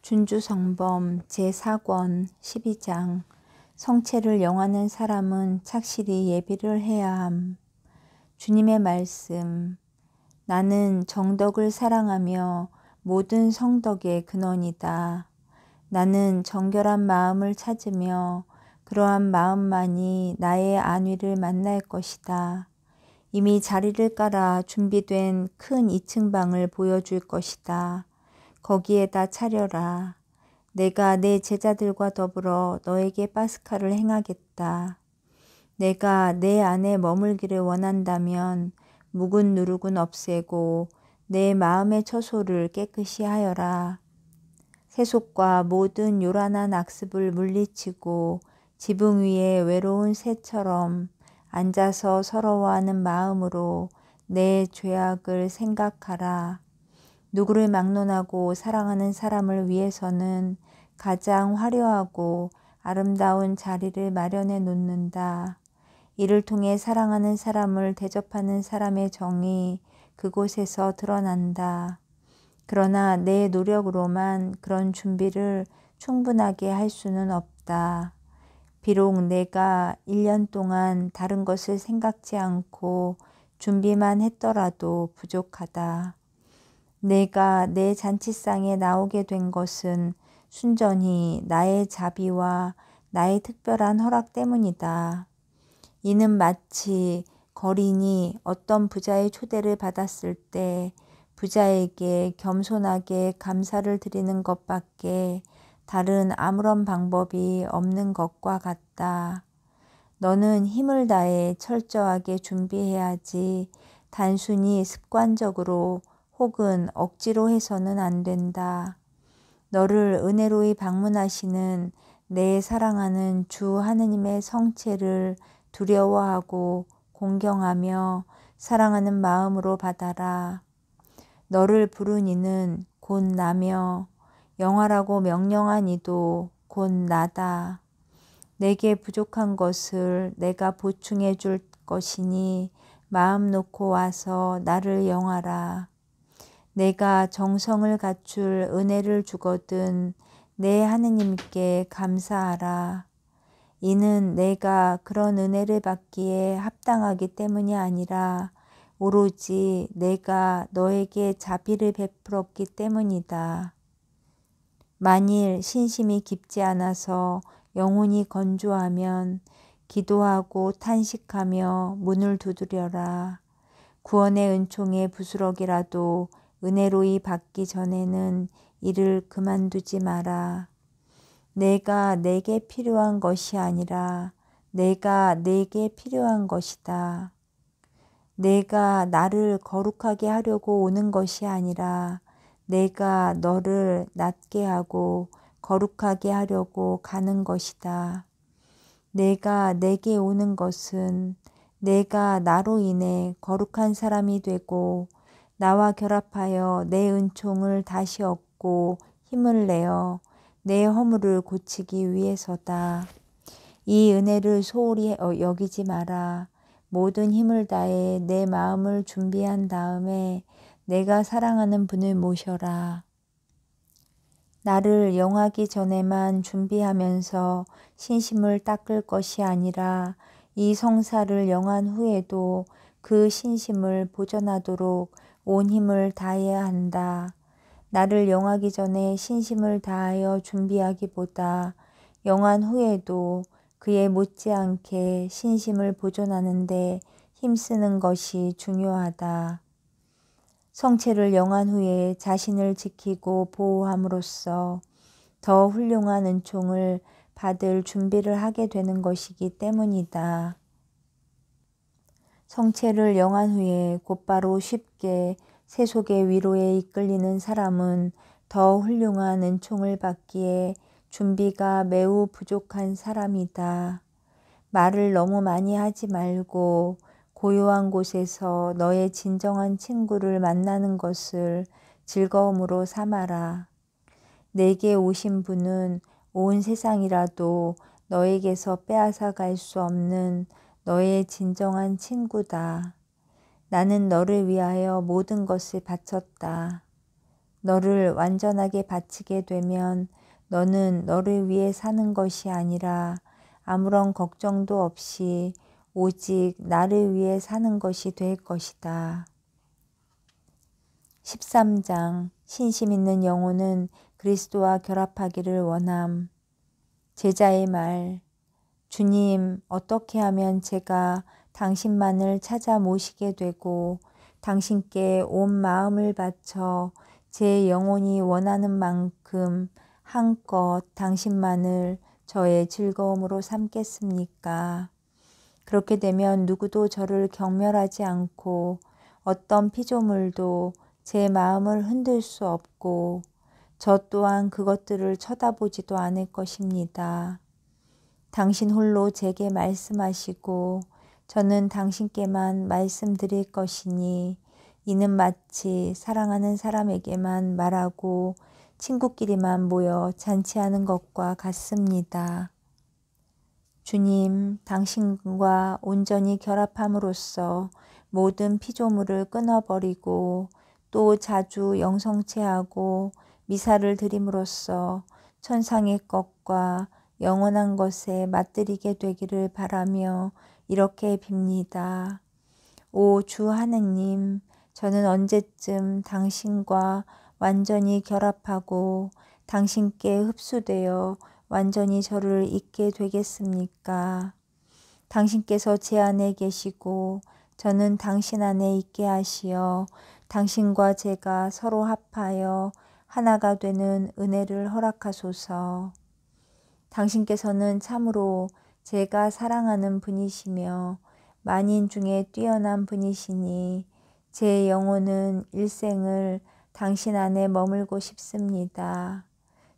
준주성범 제4권 12장 성체를 영하는 사람은 착실히 예비를 해야 함. 주님의 말씀. 나는 정덕을 사랑하며 모든 성덕의 근원이다. 나는 정결한 마음을 찾으며 그러한 마음만이 나의 안위를 만날 것이다. 이미 자리를 깔아 준비된 큰 2층 방을 보여줄 것이다. 거기에다 차려라. 내가 내 제자들과 더불어 너에게 파스카를 행하겠다. 내가 내 안에 머물기를 원한다면 묵은 누룩은 없애고 내 마음의 처소를 깨끗이 하여라. 세속과 모든 요란한 악습을 물리치고 지붕 위에 외로운 새처럼 앉아서 서러워하는 마음으로 내 죄악을 생각하라. 누구를 막론하고 사랑하는 사람을 위해서는 가장 화려하고 아름다운 자리를 마련해 놓는다. 이를 통해 사랑하는 사람을 대접하는 사람의 정이 그곳에서 드러난다. 그러나 내 노력으로만 그런 준비를 충분하게 할 수는 없다. 비록 내가 1년 동안 다른 것을 생각지 않고 준비만 했더라도 부족하다. 내가 내 잔치상에 나오게 된 것은 순전히 나의 자비와 나의 특별한 허락 때문이다. 이는 마치 거린이 어떤 부자의 초대를 받았을 때 부자에게 겸손하게 감사를 드리는 것밖에 다른 아무런 방법이 없는 것과 같다. 너는 힘을 다해 철저하게 준비해야지 단순히 습관적으로 혹은 억지로 해서는 안 된다. 너를 은혜로이 방문하시는 내 사랑하는 주 하느님의 성체를 두려워하고 공경하며 사랑하는 마음으로 받아라. 너를 부른 이는 곧 나며 영화라고 명령한 이도 곧 나다. 내게 부족한 것을 내가 보충해 줄 것이니 마음 놓고 와서 나를 영하라. 내가 정성을 갖출 은혜를 주거든 내 하느님께 감사하라. 이는 내가 그런 은혜를 받기에 합당하기 때문이 아니라 오로지 내가 너에게 자비를 베풀었기 때문이다. 만일 신심이 깊지 않아서 영혼이 건조하면 기도하고 탄식하며 문을 두드려라. 구원의 은총의 부스럭이라도 은혜로이 받기 전에는 이를 그만두지 마라. 내가 내게 필요한 것이 아니라 내가 내게 필요한 것이다. 내가 나를 거룩하게 하려고 오는 것이 아니라 내가 너를 낫게 하고 거룩하게 하려고 가는 것이다. 내가 내게 오는 것은 내가 나로 인해 거룩한 사람이 되고 나와 결합하여 내 은총을 다시 얻고 힘을 내어 내 허물을 고치기 위해서다. 이 은혜를 소홀히 여기지 마라. 모든 힘을 다해 내 마음을 준비한 다음에 내가 사랑하는 분을 모셔라. 나를 영하기 전에만 준비하면서 신심을 닦을 것이 아니라 이 성사를 영한 후에도 그 신심을 보존하도록 온 힘을 다해야 한다. 나를 영하기 전에 신심을 다하여 준비하기보다 영한 후에도 그에 못지않게 신심을 보존하는데 힘쓰는 것이 중요하다. 성체를 영한 후에 자신을 지키고 보호함으로써 더 훌륭한 은총을 받을 준비를 하게 되는 것이기 때문이다. 성체를 영한 후에 곧바로 쉽게 세속의 위로에 이끌리는 사람은 더 훌륭한 은총을 받기에 준비가 매우 부족한 사람이다. 말을 너무 많이 하지 말고 고요한 곳에서 너의 진정한 친구를 만나는 것을 즐거움으로 삼아라. 내게 오신 분은 온 세상이라도 너에게서 빼앗아 갈 수 없는 너의 진정한 친구다. 나는 너를 위하여 모든 것을 바쳤다. 너를 완전하게 바치게 되면 너는 너를 위해 사는 것이 아니라 아무런 걱정도 없이 오직 나를 위해 사는 것이 될 것이다. 13장 신심 있는 영혼은 그리스도와 결합하기를 원함. 제자의 말. 주님, 어떻게 하면 제가 당신만을 찾아 모시게 되고 당신께 온 마음을 바쳐 제 영혼이 원하는 만큼 한껏 당신만을 저의 즐거움으로 삼겠습니까? 그렇게 되면 누구도 저를 경멸하지 않고 어떤 피조물도 제 마음을 흔들 수 없고 저 또한 그것들을 쳐다보지도 않을 것입니다. 당신 홀로 제게 말씀하시고 저는 당신께만 말씀드릴 것이니 이는 마치 사랑하는 사람에게만 말하고 친구끼리만 모여 잔치하는 것과 같습니다. 주님, 당신과 온전히 결합함으로써 모든 피조물을 끊어버리고 또 자주 영성체하고 미사를 드림으로써 천상의 것과 영원한 것에 맞들이게 되기를 바라며 이렇게 빕니다. 오 주 하느님, 저는 언제쯤 당신과 완전히 결합하고 당신께 흡수되어 완전히 저를 잊게 되겠습니까? 당신께서 제 안에 계시고 저는 당신 안에 있게 하시어 당신과 제가 서로 합하여 하나가 되는 은혜를 허락하소서. 당신께서는 참으로 제가 사랑하는 분이시며 만인 중에 뛰어난 분이시니 제 영혼은 일생을 당신 안에 머물고 싶습니다.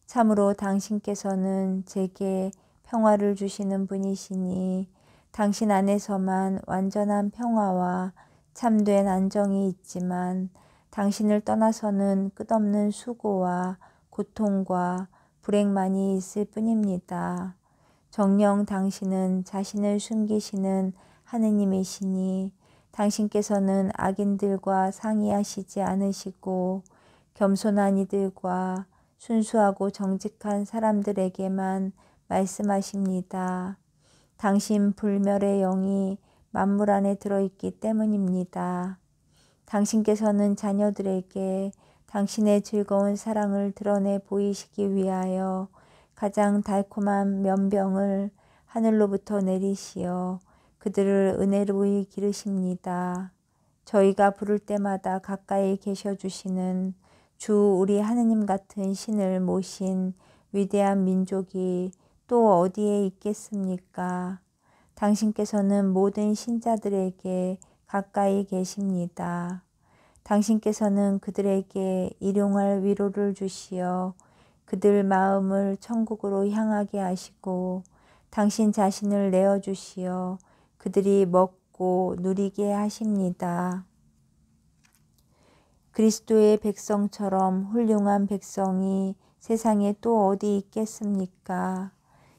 참으로 당신께서는 제게 평화를 주시는 분이시니 당신 안에서만 완전한 평화와 참된 안정이 있지만 당신을 떠나서는 끝없는 수고와 고통과 불행만이 있을 뿐입니다. 정녕 당신은 자신을 숨기시는 하느님이시니 당신께서는 악인들과 상의하시지 않으시고 겸손한 이들과 순수하고 정직한 사람들에게만 말씀하십니다. 당신 불멸의 영이 만물 안에 들어있기 때문입니다. 당신께서는 자녀들에게 당신의 즐거운 사랑을 드러내 보이시기 위하여 가장 달콤한 면병을 하늘로부터 내리시어 그들을 은혜로이 기르십니다. 저희가 부를 때마다 가까이 계셔 주시는 주 우리 하느님 같은 신을 모신 위대한 민족이 또 어디에 있겠습니까? 당신께서는 모든 신자들에게 가까이 계십니다. 당신께서는 그들에게 일용할 위로를 주시어 그들 마음을 천국으로 향하게 하시고 당신 자신을 내어주시어 그들이 먹고 누리게 하십니다. 그리스도의 백성처럼 훌륭한 백성이 세상에 또 어디 있겠습니까?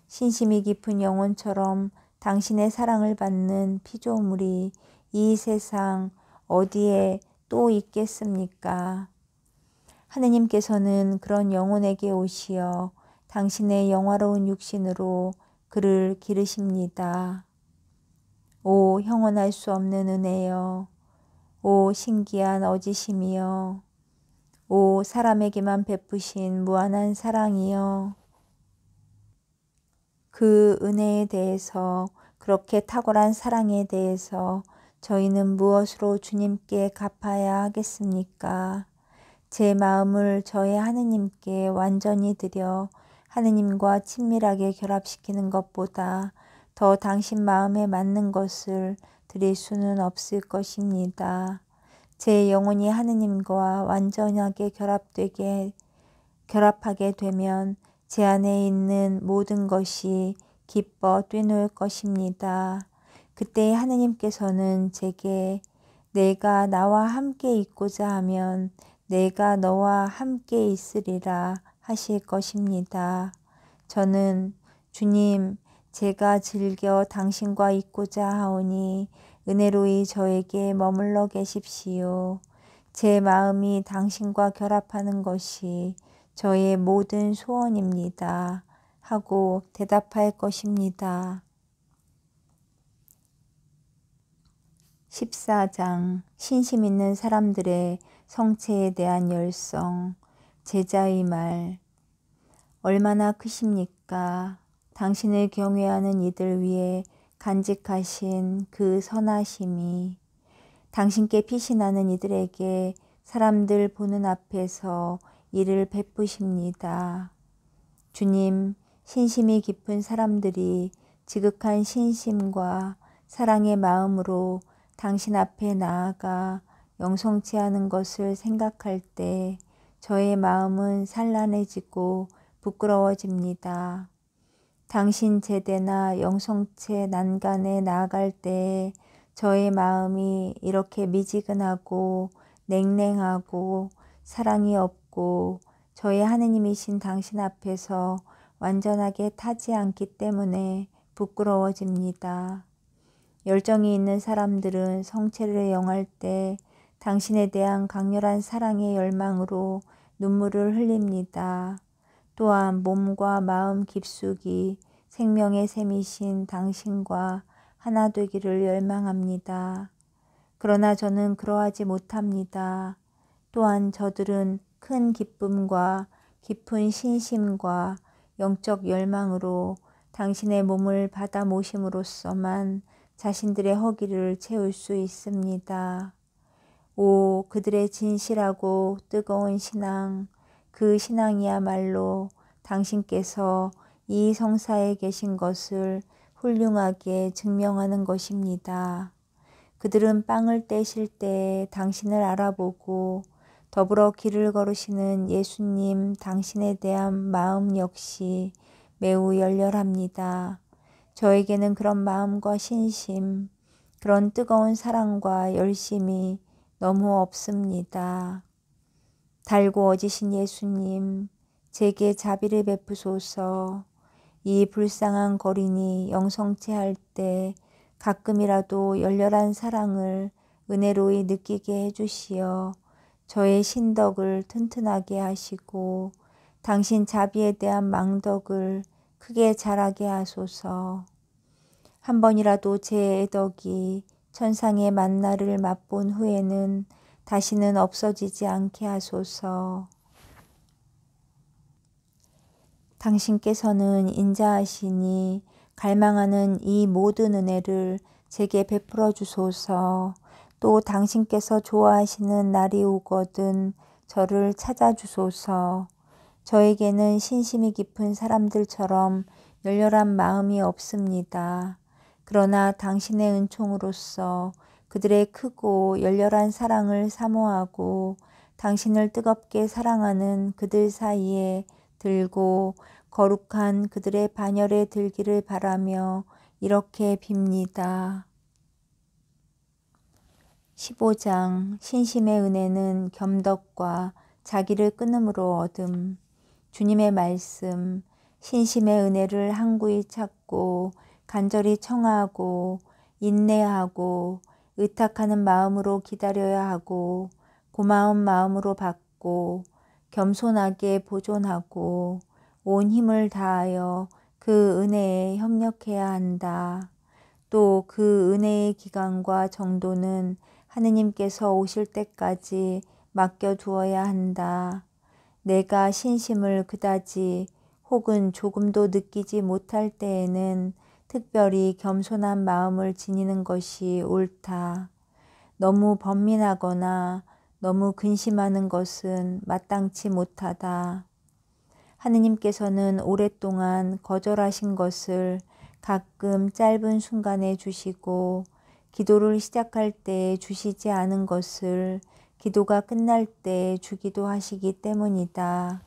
신심이 깊은 영혼처럼 당신의 사랑을 받는 피조물이 이 세상 어디에 또 있겠습니까? 하느님께서는 그런 영혼에게 오시어 당신의 영화로운 육신으로 그를 기르십니다. 오 형언할 수 없는 은혜여, 오 신기한 어지심이여, 오 사람에게만 베푸신 무한한 사랑이여. 그 은혜에 대해서, 그렇게 탁월한 사랑에 대해서 저희는 무엇으로 주님께 갚아야 하겠습니까? 제 마음을 저의 하느님께 완전히 드려 하느님과 친밀하게 결합시키는 것보다 더 당신 마음에 맞는 것을 드릴 수는 없을 것입니다. 제 영혼이 하느님과 완전하게 결합하게 되면 제 안에 있는 모든 것이 기뻐 뛰놀 것입니다. 그때 하느님께서는 제게 내가 나와 함께 있고자 하면 내가 너와 함께 있으리라 하실 것입니다. 저는 주님, 제가 즐겨 당신과 있고자 하오니 은혜로이 저에게 머물러 계십시오. 제 마음이 당신과 결합하는 것이 저의 모든 소원입니다. 하고 대답할 것입니다. 14장 신심 있는 사람들의 성체에 대한 열성. 제자의 말. 얼마나 크십니까? 당신을 경외하는 이들 위해 간직하신 그 선하심이. 당신께 빛이 나는 이들에게 사람들 보는 앞에서 이를 베푸십니다. 주님, 신심이 깊은 사람들이 지극한 신심과 사랑의 마음으로 당신 앞에 나아가 영성체하는 것을 생각할 때 저의 마음은 산란해지고 부끄러워집니다. 당신 제대나 영성체 난간에 나아갈 때 저의 마음이 이렇게 미지근하고 냉랭하고 사랑이 없고 저의 하느님이신 당신 앞에서 완전하게 타지 않기 때문에 부끄러워집니다. 열정이 있는 사람들은 성체를 영할 때 당신에 대한 강렬한 사랑의 열망으로 눈물을 흘립니다. 또한 몸과 마음 깊숙이 생명의 샘이신 당신과 하나 되기를 열망합니다. 그러나 저는 그러하지 못합니다. 또한 저들은 큰 기쁨과 깊은 신심과 영적 열망으로 당신의 몸을 받아 모심으로써만 자신들의 허기를 채울 수 있습니다. 오, 그들의 진실하고 뜨거운 신앙, 그 신앙이야말로 당신께서 이 성사에 계신 것을 훌륭하게 증명하는 것입니다. 그들은 빵을 떼실 때 당신을 알아보고 더불어 길을 걸으시는 예수님 당신에 대한 마음 역시 매우 열렬합니다. 저에게는 그런 마음과 신심, 그런 뜨거운 사랑과 열심이 너무 없습니다. 달고 어지신 예수님, 제게 자비를 베푸소서. 이 불쌍한 거린이 영성체할 때 가끔이라도 열렬한 사랑을 은혜로이 느끼게 해주시어 저의 신덕을 튼튼하게 하시고 당신 자비에 대한 망덕을 크게 자라게 하소서. 한 번이라도 제 애덕이 천상의 만나를 맛본 후에는 다시는 없어지지 않게 하소서. 당신께서는 인자하시니 갈망하는 이 모든 은혜를 제게 베풀어 주소서. 또 당신께서 좋아하시는 날이 오거든 저를 찾아주소서. 저에게는 신심이 깊은 사람들처럼 열렬한 마음이 없습니다. 그러나 당신의 은총으로서 그들의 크고 열렬한 사랑을 사모하고 당신을 뜨겁게 사랑하는 그들 사이에 들고 거룩한 그들의 반열에 들기를 바라며 이렇게 빕니다. 15장 신심의 은혜는 겸덕과 자기를 끊음으로 얻음. 주님의 말씀. 신심의 은혜를 항구히 찾고 간절히 청하고 인내하고 의탁하는 마음으로 기다려야 하고 고마운 마음으로 받고 겸손하게 보존하고 온 힘을 다하여 그 은혜에 협력해야 한다. 또 그 은혜의 기간과 정도는 하느님께서 오실 때까지 맡겨두어야 한다. 내가 신심을 그다지 혹은 조금도 느끼지 못할 때에는 특별히 겸손한 마음을 지니는 것이 옳다. 너무 번민하거나 너무 근심하는 것은 마땅치 못하다. 하느님께서는 오랫동안 거절하신 것을 가끔 짧은 순간에 주시고 기도를 시작할 때 주시지 않은 것을 기도가 끝날 때 주기도 하시기 때문이다.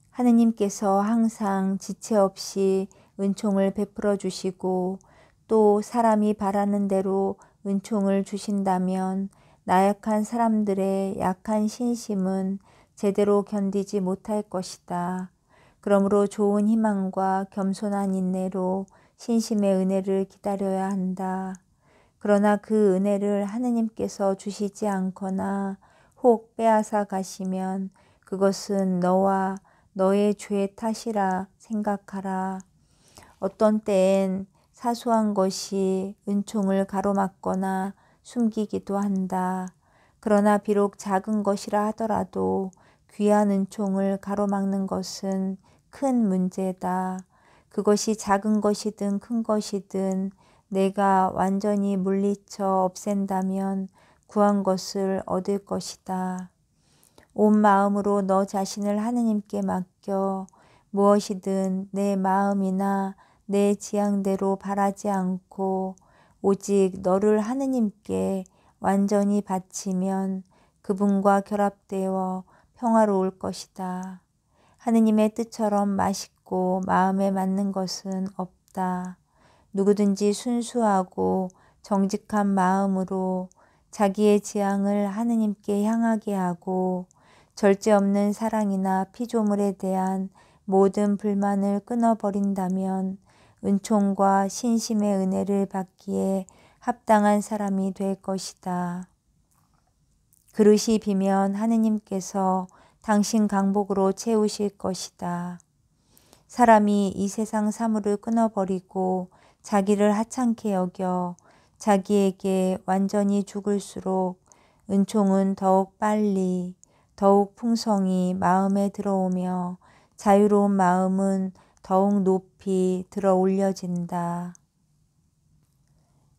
하느님께서 항상 지체 없이 은총을 베풀어 주시고 또 사람이 바라는 대로 은총을 주신다면 나약한 사람들의 약한 신심은 제대로 견디지 못할 것이다. 그러므로 좋은 희망과 겸손한 인내로 신심의 은혜를 기다려야 한다. 그러나 그 은혜를 하느님께서 주시지 않거나 혹 빼앗아 가시면 그것은 너와 너의 죄의 탓이라 생각하라. 어떤 때엔 사소한 것이 은총을 가로막거나 숨기기도 한다. 그러나 비록 작은 것이라 하더라도 귀한 은총을 가로막는 것은 큰 문제다. 그것이 작은 것이든 큰 것이든 내가 완전히 물리쳐 없앤다면 구한 것을 얻을 것이다. 온 마음으로 너 자신을 하느님께 맡겨 무엇이든 내 마음이나 내 지향대로 바라지 않고 오직 너를 하느님께 완전히 바치면 그분과 결합되어 평화로울 것이다. 하느님의 뜻처럼 맛있고 마음에 맞는 것은 없다. 누구든지 순수하고 정직한 마음으로 자기의 지향을 하느님께 향하게 하고 절제 없는 사랑이나 피조물에 대한 모든 불만을 끊어버린다면 은총과 신심의 은혜를 받기에 합당한 사람이 될 것이다. 그릇이 비면 하느님께서 당신 강복으로 채우실 것이다. 사람이 이 세상 사물을 끊어버리고 자기를 하찮게 여겨 자기에게 완전히 죽을수록 은총은 더욱 빨리 더욱 풍성히 마음에 들어오며 자유로운 마음은 더욱 높이 들어 올려진다.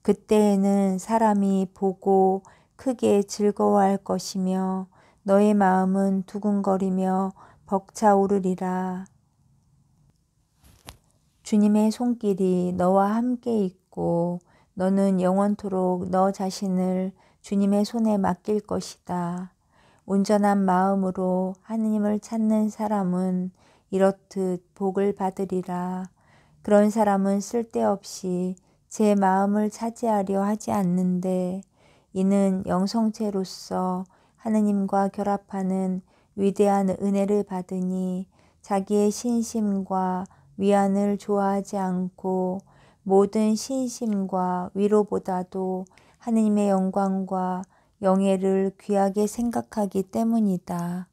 그때에는 사람이 보고 크게 즐거워할 것이며 너의 마음은 두근거리며 벅차오르리라. 주님의 손길이 너와 함께 있고 너는 영원토록 너 자신을 주님의 손에 맡길 것이다. 온전한 마음으로 하느님을 찾는 사람은 이렇듯 복을 받으리라. 그런 사람은 쓸데없이 제 마음을 차지하려 하지 않는데 이는 영성체로서 하느님과 결합하는 위대한 은혜를 받으니 자기의 신심과 위안을 좋아하지 않고 모든 신심과 위로보다도 하느님의 영광과 영예를 귀하게 생각하기 때문이다.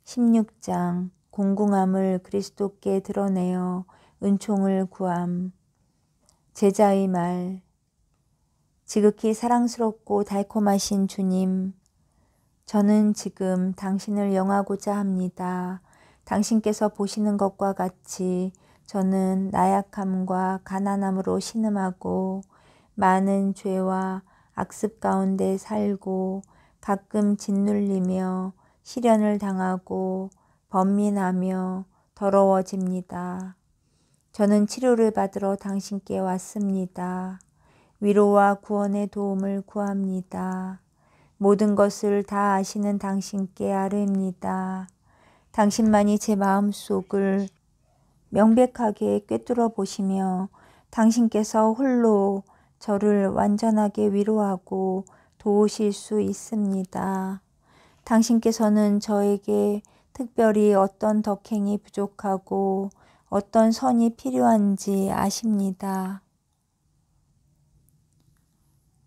16장 공궁함을 그리스도께 드러내어 은총을 구함. 제자의 말. 지극히 사랑스럽고 달콤하신 주님, 저는 지금 당신을 영하고자 합니다. 당신께서 보시는 것과 같이 저는 나약함과 가난함으로 신음하고 많은 죄와 악습 가운데 살고 가끔 짓눌리며 시련을 당하고 번민하며 더러워집니다. 저는 치료를 받으러 당신께 왔습니다. 위로와 구원의 도움을 구합니다. 모든 것을 다 아시는 당신께 아뢰입니다. 당신만이 제 마음속을 명백하게 꿰뚫어 보시며 당신께서 홀로 저를 완전하게 위로하고 도우실 수 있습니다. 당신께서는 저에게 특별히 어떤 덕행이 부족하고 어떤 선이 필요한지 아십니다.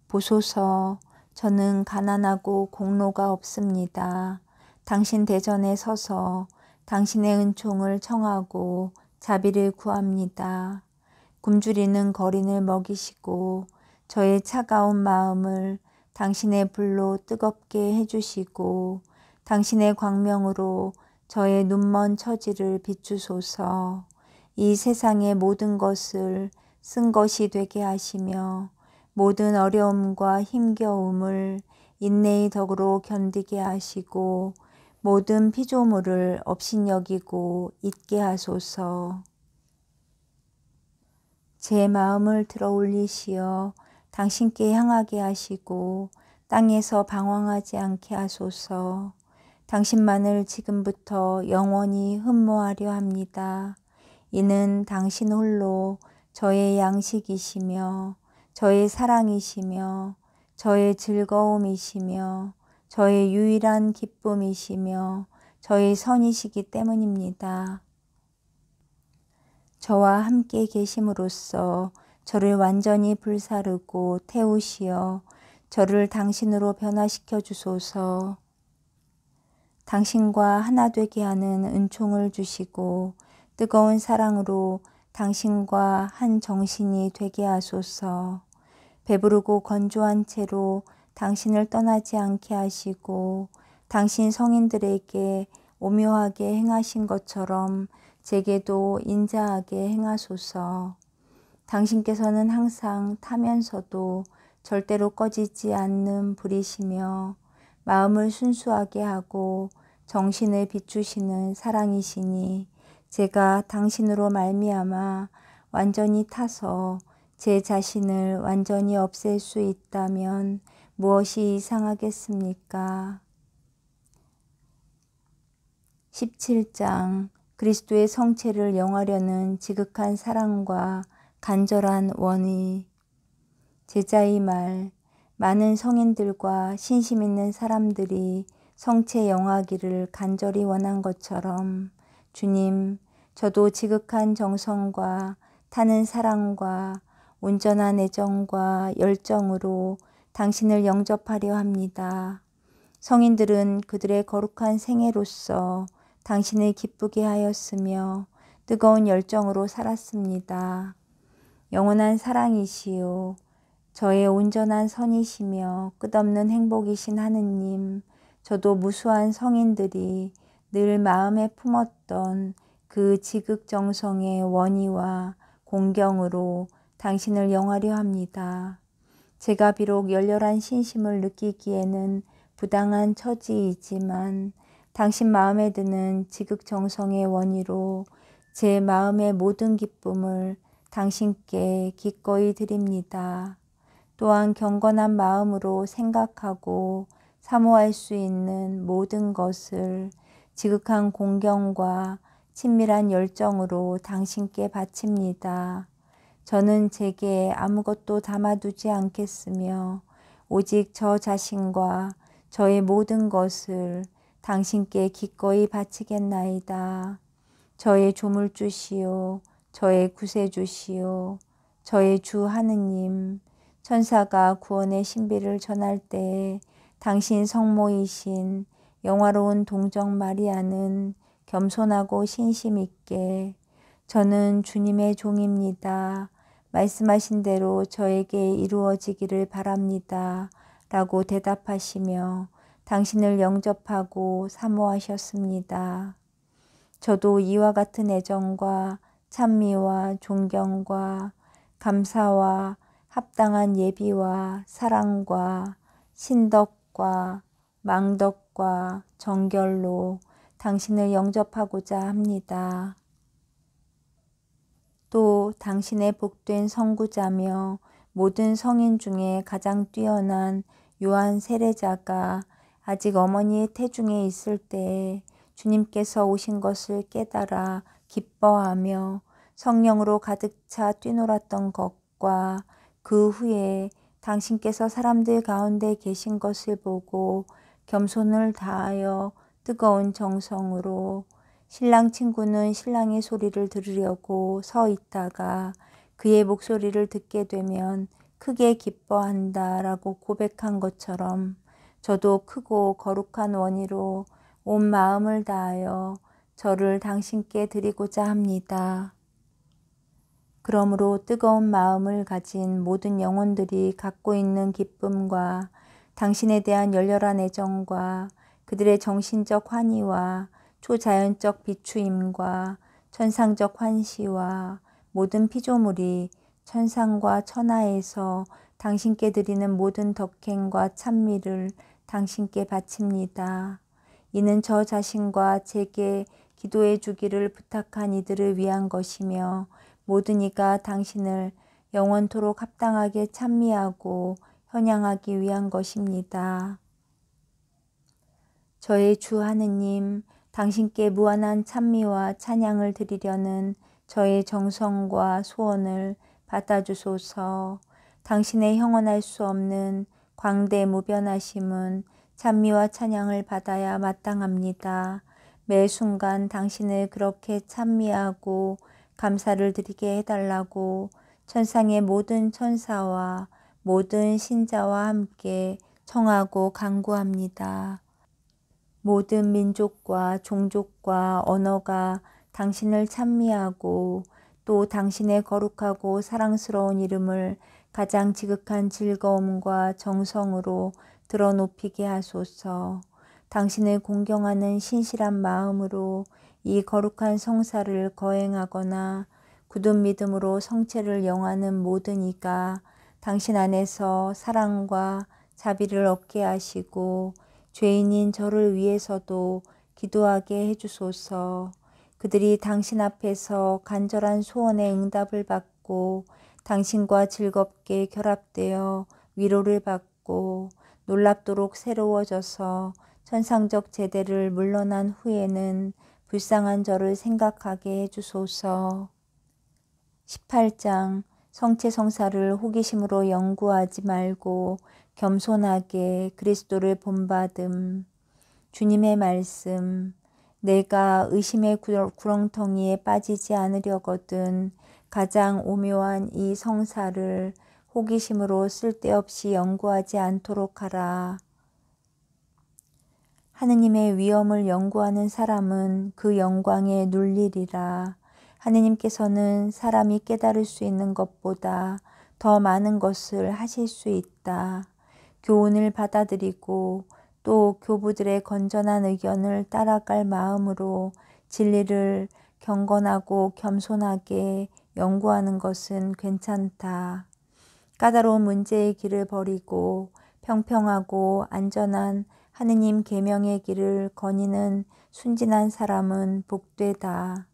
보소서, 저는 가난하고 공로가 없습니다. 당신 대전에 서서 당신의 은총을 청하고 자비를 구합니다. 굶주리는 거린을 먹이시고 저의 차가운 마음을 당신의 불로 뜨겁게 해주시고 당신의 광명으로 저의 눈먼 처지를 비추소서. 이 세상의 모든 것을 쓴 것이 되게 하시며 모든 어려움과 힘겨움을 인내의 덕으로 견디게 하시고 모든 피조물을 업신여기고 잊게 하소서. 제 마음을 들어 올리시어 당신께 향하게 하시고 땅에서 방황하지 않게 하소서. 당신만을 지금부터 영원히 흠모하려 합니다. 이는 당신 홀로 저의 양식이시며 저의 사랑이시며 저의 즐거움이시며 저의 유일한 기쁨이시며 저의 선이시기 때문입니다. 저와 함께 계심으로써 저를 완전히 불사르고 태우시어 저를 당신으로 변화시켜 주소서. 당신과 하나 되게 하는 은총을 주시고 뜨거운 사랑으로 당신과 한 정신이 되게 하소서. 배부르고 건조한 채로 당신을 떠나지 않게 하시고 당신 성인들에게 오묘하게 행하신 것처럼 제게도 인자하게 행하소서. 당신께서는 항상 타면서도 절대로 꺼지지 않는 불이시며 마음을 순수하게 하고 정신을 비추시는 사랑이시니 제가 당신으로 말미암아 완전히 타서 제 자신을 완전히 없앨 수 있다면 무엇이 이상하겠습니까? 17장 그리스도의 성체를 영하려는 지극한 사랑과 간절한 원의. 제자의 말. 많은 성인들과 신심 있는 사람들이 성체 영하기를 간절히 원한 것처럼 주님, 저도 지극한 정성과 타는 사랑과 온전한 애정과 열정으로 당신을 영접하려 합니다. 성인들은 그들의 거룩한 생애로서 당신을 기쁘게 하였으며 뜨거운 열정으로 살았습니다. 영원한 사랑이시요 저의 온전한 선이시며 끝없는 행복이신 하느님, 저도 무수한 성인들이 늘 마음에 품었던 그 지극정성의 원의와 공경으로 당신을 영하려 합니다. 제가 비록 열렬한 신심을 느끼기에는 부당한 처지이지만 당신 마음에 드는 지극정성의 원의로 제 마음의 모든 기쁨을 당신께 기꺼이 드립니다. 또한 경건한 마음으로 생각하고 사모할 수 있는 모든 것을 지극한 공경과 친밀한 열정으로 당신께 바칩니다. 저는 제게 아무것도 담아두지 않겠으며 오직 저 자신과 저의 모든 것을 당신께 기꺼이 바치겠나이다. 저의 조물주시오, 저의 구세주시오, 저의 주 하느님, 천사가 구원의 신비를 전할 때에 당신 성모이신 영화로운 동정 마리아는 겸손하고 신심 있게 저는 주님의 종입니다. 말씀하신 대로 저에게 이루어지기를 바랍니다. 라고 대답하시며 당신을 영접하고 사모하셨습니다. 저도 이와 같은 애정과 찬미와 존경과 감사와 합당한 예비와 사랑과 신덕과 망덕과 정결로 당신을 영접하고자 합니다. 또 당신의 복된 선구자며 모든 성인 중에 가장 뛰어난 요한 세례자가 아직 어머니의 태중에 있을 때에 주님께서 오신 것을 깨달아 기뻐하며 성령으로 가득 차 뛰놀았던 것과 그 후에 당신께서 사람들 가운데 계신 것을 보고 겸손을 다하여 뜨거운 정성으로 신랑 친구는 신랑의 소리를 들으려고 서 있다가 그의 목소리를 듣게 되면 크게 기뻐한다 라고 고백한 것처럼 저도 크고 거룩한 원의로 온 마음을 다하여 저를 당신께 드리고자 합니다. 그러므로 뜨거운 마음을 가진 모든 영혼들이 갖고 있는 기쁨과 당신에 대한 열렬한 애정과 그들의 정신적 환희와 초자연적 비추임과 천상적 환시와 모든 피조물이 천상과 천하에서 당신께 드리는 모든 덕행과 찬미를 당신께 바칩니다. 이는 저 자신과 제게 기도해 주기를 부탁한 이들을 위한 것이며 모든 이가 당신을 영원토록 합당하게 찬미하고 현양하기 위한 것입니다. 저의 주 하느님, 당신께 무한한 찬미와 찬양을 드리려는 저의 정성과 소원을 받아주소서. 당신의 형언할 수 없는 광대 무변하심은 찬미와 찬양을 받아야 마땅합니다. 매 순간 당신을 그렇게 찬미하고 감사를 드리게 해달라고 천상의 모든 천사와 모든 신자와 함께 청하고 간구합니다. 모든 민족과 종족과 언어가 당신을 찬미하고 또 당신의 거룩하고 사랑스러운 이름을 가장 지극한 즐거움과 정성으로 드러높이게 하소서. 당신을 공경하는 신실한 마음으로 이 거룩한 성사를 거행하거나 굳은 믿음으로 성체를 영하는 모든 이가 당신 안에서 사랑과 자비를 얻게 하시고 죄인인 저를 위해서도 기도하게 해주소서. 그들이 당신 앞에서 간절한 소원의 응답을 받고 당신과 즐겁게 결합되어 위로를 받고 놀랍도록 새로워져서 천상적 제대를 물러난 후에는 불쌍한 저를 생각하게 해주소서. 18장 성체성사를 호기심으로 연구하지 말고 겸손하게 그리스도를 본받음. 주님의 말씀. 내가 의심의 구렁텅이에 빠지지 않으려거든 가장 오묘한 이 성사를 호기심으로 쓸데없이 연구하지 않도록 하라. 하느님의 위엄을 연구하는 사람은 그 영광에 눌리리라. 하느님께서는 사람이 깨달을 수 있는 것보다 더 많은 것을 하실 수 있다. 교훈을 받아들이고 또 교부들의 건전한 의견을 따라갈 마음으로 진리를 경건하고 겸손하게 연구하는 것은 괜찮다. 까다로운 문제의 길을 버리고 평평하고 안전한 하느님 계명의 길을 거니는 순진한 사람은 복되다.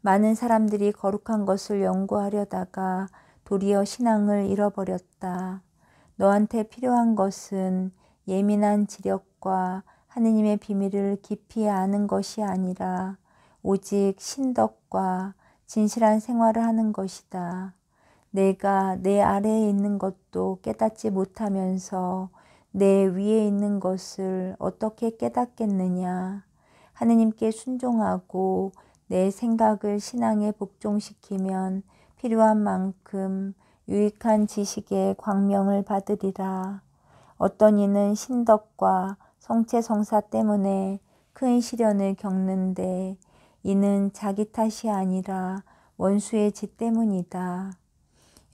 많은 사람들이 거룩한 것을 연구하려다가 도리어 신앙을 잃어버렸다. 너한테 필요한 것은 예민한 지력과 하느님의 비밀을 깊이 아는 것이 아니라 오직 신덕과 진실한 생활을 하는 것이다. 내가 내 아래에 있는 것도 깨닫지 못하면서 내 위에 있는 것을 어떻게 깨닫겠느냐. 하느님께 순종하고 내 생각을 신앙에 복종시키면 필요한 만큼 유익한 지식의 광명을 받으리라. 어떤 이는 신덕과 성체성사 때문에 큰 시련을 겪는데 이는 자기 탓이 아니라 원수의 짓 때문이다.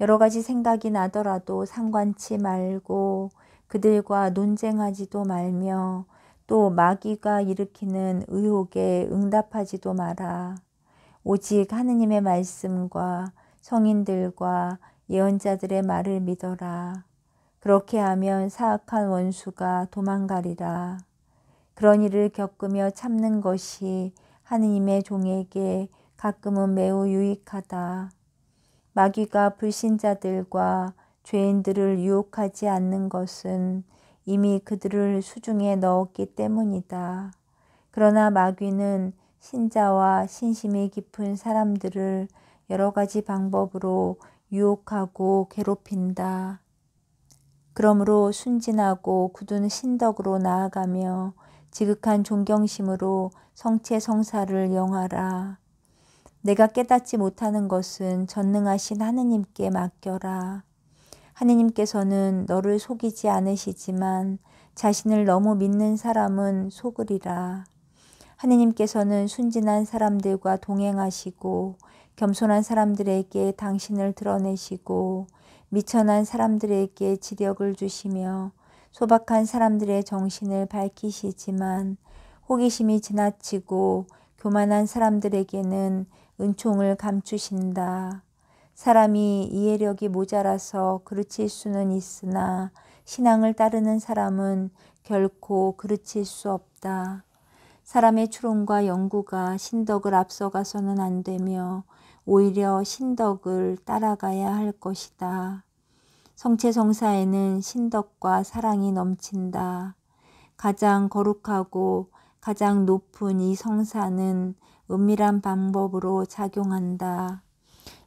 여러 가지 생각이 나더라도 상관치 말고 그들과 논쟁하지도 말며 또 마귀가 일으키는 의혹에 응답하지도 마라. 오직 하느님의 말씀과 성인들과 예언자들의 말을 믿어라. 그렇게 하면 사악한 원수가 도망가리라. 그런 일을 겪으며 참는 것이 하느님의 종에게 가끔은 매우 유익하다. 마귀가 불신자들과 죄인들을 유혹하지 않는 것은 이미 그들을 수중에 넣었기 때문이다. 그러나 마귀는 신자와 신심이 깊은 사람들을 여러 가지 방법으로 유혹하고 괴롭힌다. 그러므로 순진하고 굳은 신덕으로 나아가며 지극한 존경심으로 성체성사를 영하라. 내가 깨닫지 못하는 것은 전능하신 하느님께 맡겨라. 하느님께서는 너를 속이지 않으시지만 자신을 너무 믿는 사람은 속으리라. 하느님께서는 순진한 사람들과 동행하시고 겸손한 사람들에게 당신을 드러내시고 미천한 사람들에게 지력을 주시며 소박한 사람들의 정신을 밝히시지만 호기심이 지나치고 교만한 사람들에게는 은총을 감추신다. 사람이 이해력이 모자라서 그르칠 수는 있으나 신앙을 따르는 사람은 결코 그르칠 수 없다. 사람의 추론과 연구가 신덕을 앞서가서는 안 되며 오히려 신덕을 따라가야 할 것이다. 성체성사에는 신덕과 사랑이 넘친다. 가장 거룩하고 가장 높은 이 성사는 은밀한 방법으로 작용한다.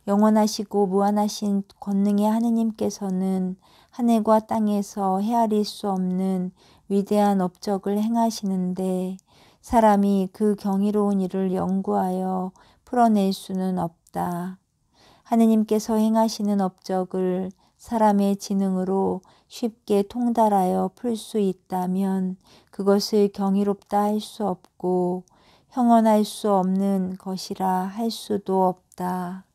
영원하시고 무한하신 권능의 하느님께서는 하늘과 땅에서 헤아릴 수 없는 위대한 업적을 행하시는데 사람이 그 경이로운 일을 연구하여 풀어낼 수는 없다. 하느님께서 행하시는 업적을 사람의 지능으로 쉽게 통달하여 풀 수 있다면 그것을 경이롭다 할 수 없고 형언할 수 없는 것이라 할 수도 없다.